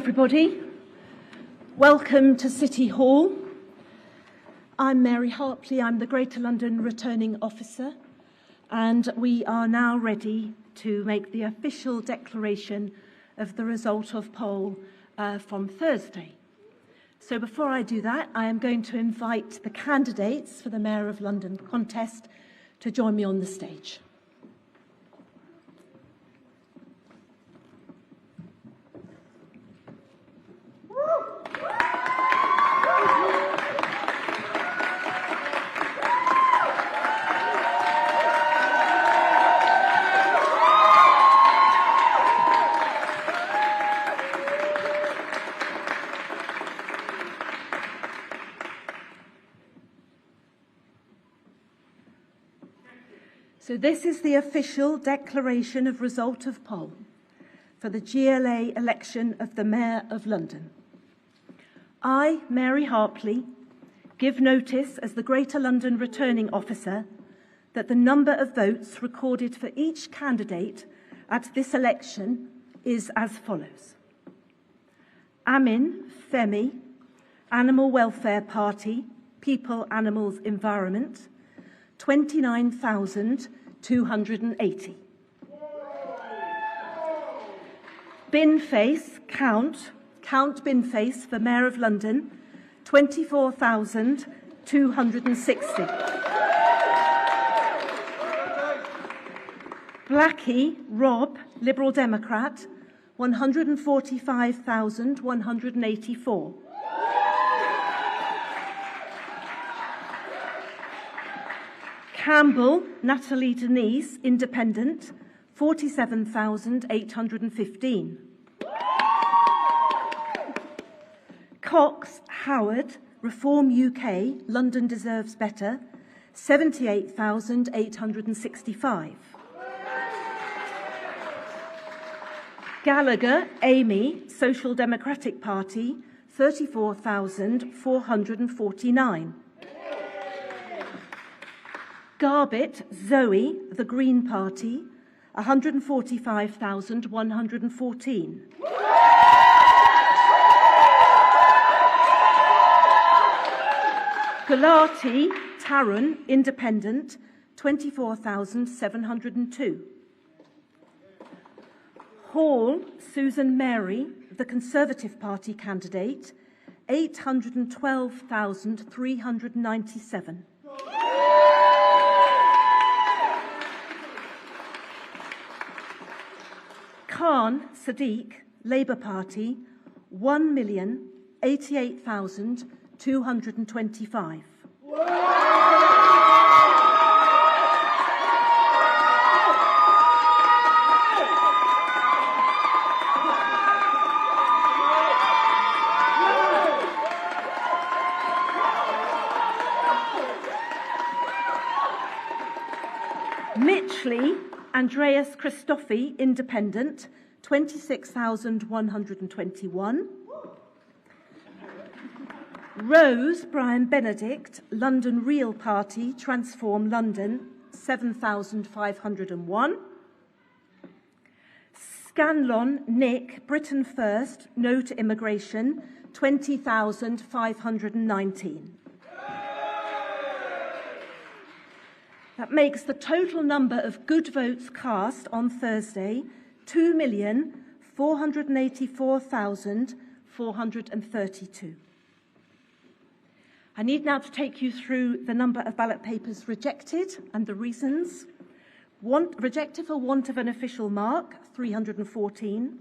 Everybody, welcome to City Hall. I'm Mary Harpley, I'm the Greater London Returning Officer, and we are now ready to make the official declaration of the result of poll from Thursday. So before I do that, I am going to invite the candidates for the Mayor of London contest to join me on the stage. So this is the official declaration of result of poll for the GLA election of the Mayor of London. I, Mary Harpley, give notice as the Greater London Returning Officer that the number of votes recorded for each candidate at this election is as follows. Amin Femi, Animal Welfare Party, People, Animals, Environment, 29,280. Binface, Count Binface for Mayor of London, 24,260. Blackie, Rob, Liberal Democrat, 145,184. Campbell, Natalie Denise, Independent, 47,815. Cox, Howard, Reform UK, London Deserves Better, 78,865. Gallagher, Amy, Social Democratic Party, 34,449. Garbett, Zoe, the Green Party, 145,114. Gulati, Tarun, Independent, 24,702. Hall, Susan Mary, the Conservative Party candidate, 812,397. Khan, Sadiq, Labour Party, 1,088,225. Mitchley, Andreas Christophi, Independent, 26,121. Rose, Brian Benedict, London Real Party, Transform London, 7,501. Scanlon, Nick, Britain First, No to Immigration, 20,519. That makes the total number of good votes cast on Thursday 2,484,432. I need now to take you through the number of ballot papers rejected and the reasons. Rejected for want of an official mark, 314.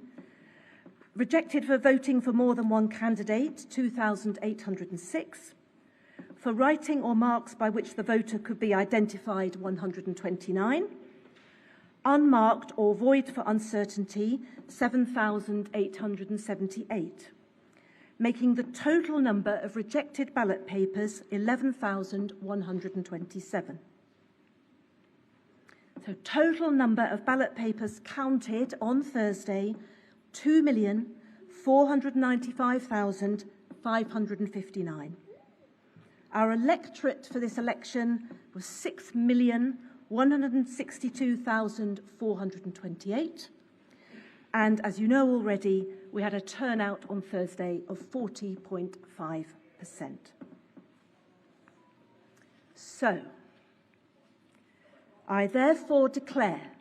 Rejected for voting for more than one candidate, 2,806. For writing or marks by which the voter could be identified, 129. Unmarked or void for uncertainty, 7,878. Making the total number of rejected ballot papers 11,127. So total number of ballot papers counted on Thursday, 2,495,559. Our electorate for this election was 6,162,428, And as you know already, we had a turnout on Thursday of 40.5%. So, I therefore declare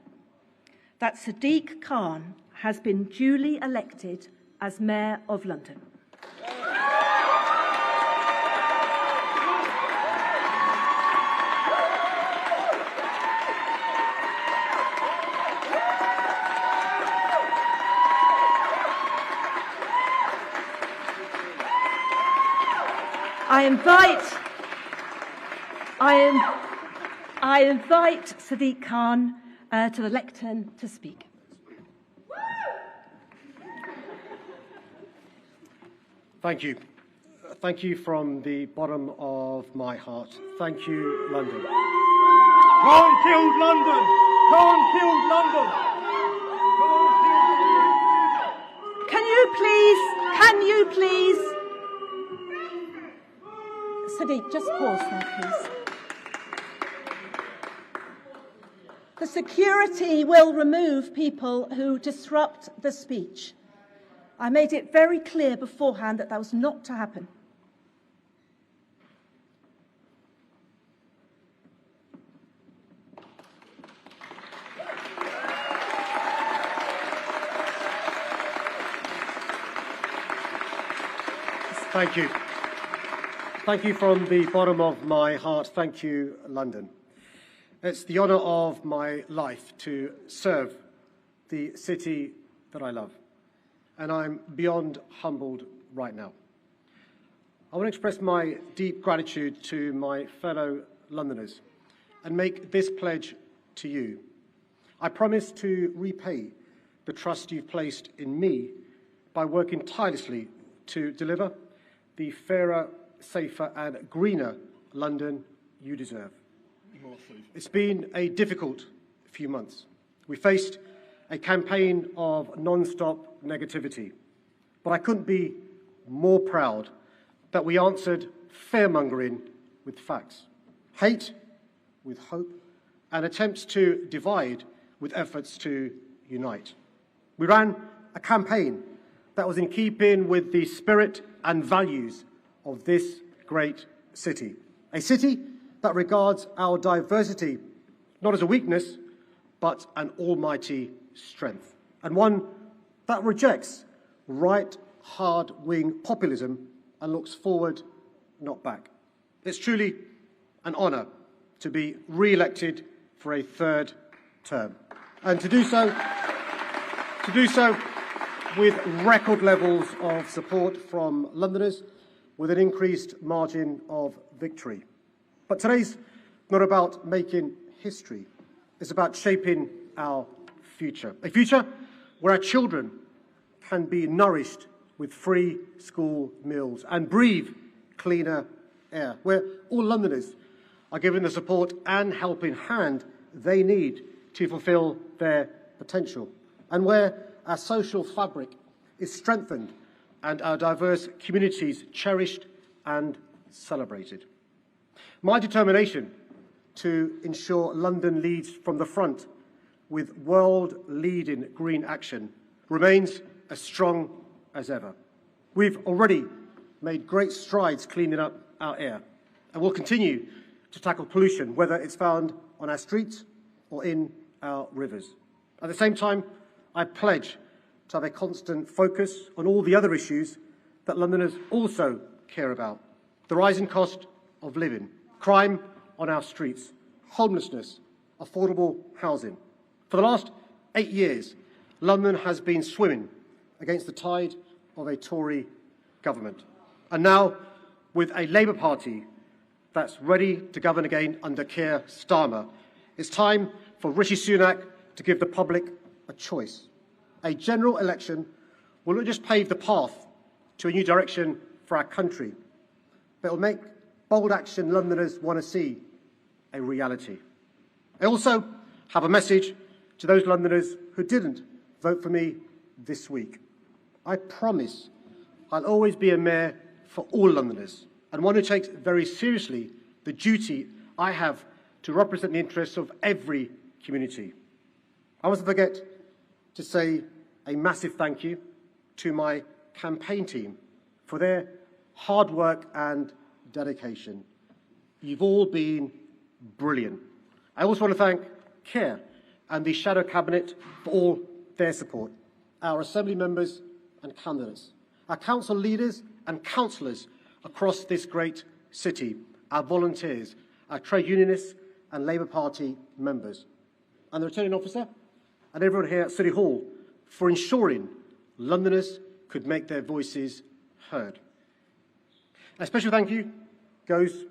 that Sadiq Khan has been duly elected as Mayor of London. I invite Sadiq Khan to the lectern to speak. Thank you. Thank you from the bottom of my heart. Thank you, London. Khan killed London! Khan killed London! Can you please, Sadiq, just pause there, please. The security will remove people who disrupt the speech. I made it very clear beforehand that that was not to happen. Thank you. Thank you from the bottom of my heart. Thank you, London. It's the honour of my life to serve the city that I love, and I'm beyond humbled right now. I want to express my deep gratitude to my fellow Londoners and make this pledge to you. I promise to repay the trust you've placed in me by working tirelessly to deliver the fairer, safer and greener London you deserve. It's been a difficult few months. We faced a campaign of non-stop negativity, but I couldn't be more proud that we answered fear-mongering with facts, hate with hope, and attempts to divide with efforts to unite. We ran a campaign that was in keeping with the spirit and values of this great city, a city that regards our diversity not as a weakness, but an almighty strength, and one that rejects right hard-wing populism and looks forward, not back. It's truly an honour to be re-elected for a third term, and to do so with record levels of support from Londoners, with an increased margin of victory. But today's not about making history. It's about shaping our future. A future where our children can be nourished with free school meals and breathe cleaner air. Where all Londoners are given the support and helping hand they need to fulfil their potential. And where our social fabric is strengthened and our diverse communities cherished and celebrated. My determination to ensure London leads from the front with world-leading green action remains as strong as ever. We've already made great strides cleaning up our air, and will continue to tackle pollution, whether it's found on our streets or in our rivers. At the same time, I pledge to have a constant focus on all the other issues that Londoners also care about: the rising cost of living, crime on our streets, homelessness, affordable housing. For the last 8 years, London has been swimming against the tide of a Tory government. And now, with a Labour Party that's ready to govern again under Keir Starmer, it's time for Rishi Sunak to give the public a choice. A general election will not just pave the path to a new direction for our country, but it will make bold action Londoners want to see a reality. I also have a message to those Londoners who didn't vote for me this week. I promise I'll always be a mayor for all Londoners, and one who takes very seriously the duty I have to represent the interests of every community. I mustn't forget to say a massive thank you to my campaign team for their hard work and dedication. You've all been brilliant. I also want to thank Keir and the Shadow Cabinet for all their support, our Assembly members and candidates, our council leaders and councillors across this great city, our volunteers, our trade unionists and Labour Party members, and the returning officer and everyone here at City Hall for ensuring Londoners could make their voices heard. A special thank you goes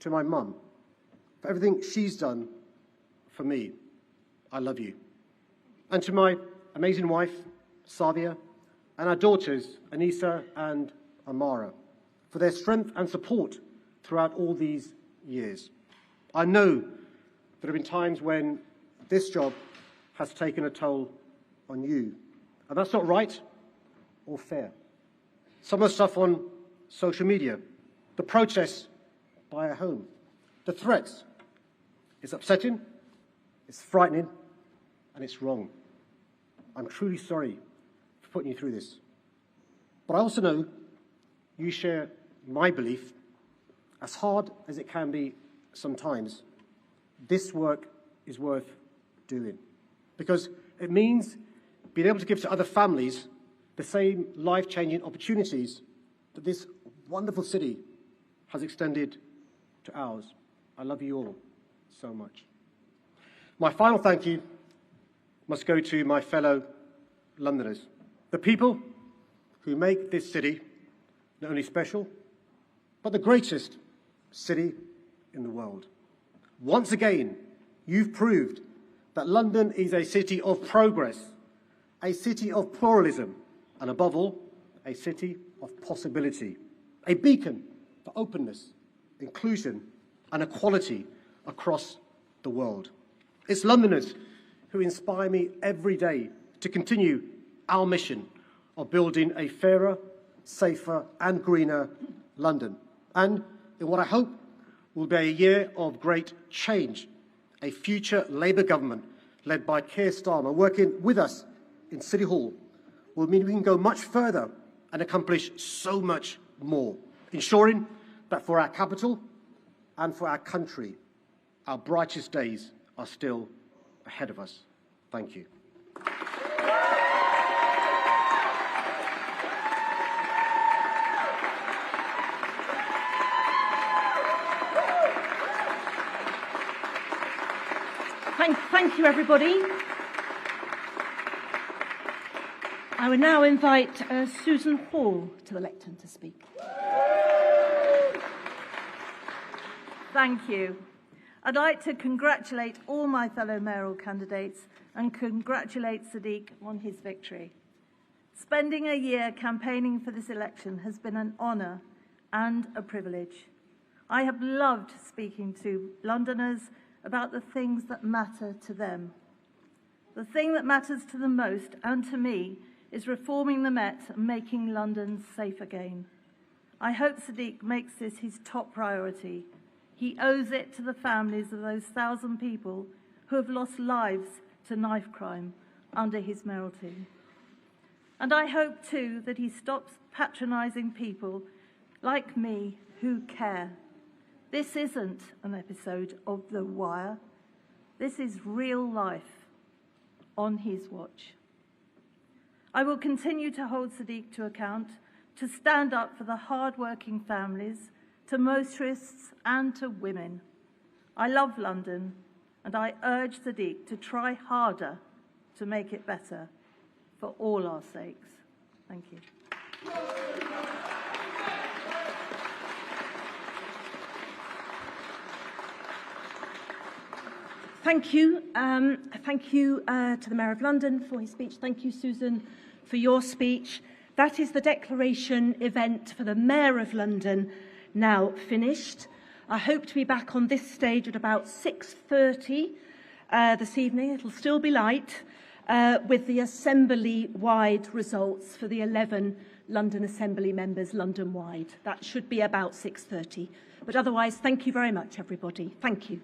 to my mum for everything she's done for me. I love you. And to my amazing wife, Sadia, and our daughters, Anissa and Amara, for their strength and support throughout all these years. I know there have been times when this job has taken a toll on you, and that's not right or fair. Some of the stuff on social media, the protests by our home, the threats, it's upsetting, it's frightening, and it's wrong. I'm truly sorry for putting you through this. But I also know you share my belief, as hard as it can be sometimes, this work is worth doing, because it means being able to give to other families the same life-changing opportunities that this wonderful city has extended to ours. I love you all so much. My final thank you must go to my fellow Londoners, the people who make this city not only special, but the greatest city in the world. Once again, you've proved that London is a city of progress, a city of pluralism, and above all, a city of possibility, a beacon for openness, inclusion, and equality across the world. It's Londoners who inspire me every day to continue our mission of building a fairer, safer, and greener London. And in what I hope will be a year of great change, a future Labour government led by Keir Starmer working with us in City Hall will mean we can go much further and accomplish so much more, ensuring that for our capital and for our country, our brightest days are still ahead of us. Thank you. Thank you, everybody. I will now invite Susan Hall to the lectern to speak. Thank you. I'd like to congratulate all my fellow mayoral candidates and congratulate Sadiq on his victory. Spending a year campaigning for this election has been an honour and a privilege. I have loved speaking to Londoners about the things that matter to them. The thing that matters to them most, and to me, is reforming the Met and making London safe again. I hope Sadiq makes this his top priority. He owes it to the families of those 1,000 people who have lost lives to knife crime under his mayoralty. And I hope, too, that he stops patronising people like me who care. This isn't an episode of The Wire. This is real life on his watch. I will continue to hold Sadiq to account, to stand up for the hard-working families, to motorists and to women. I love London, and I urge Sadiq to try harder to make it better for all our sakes. Thank you. Thank you. Thank you to the Mayor of London for his speech. Thank you, Susan, for your speech. That is the declaration event for the Mayor of London now finished. I hope to be back on this stage at about 6:30 this evening. It'll still be light, with the Assembly-wide results for the 11 London Assembly members London-wide. That should be about 6:30. But otherwise, thank you very much, everybody. Thank you.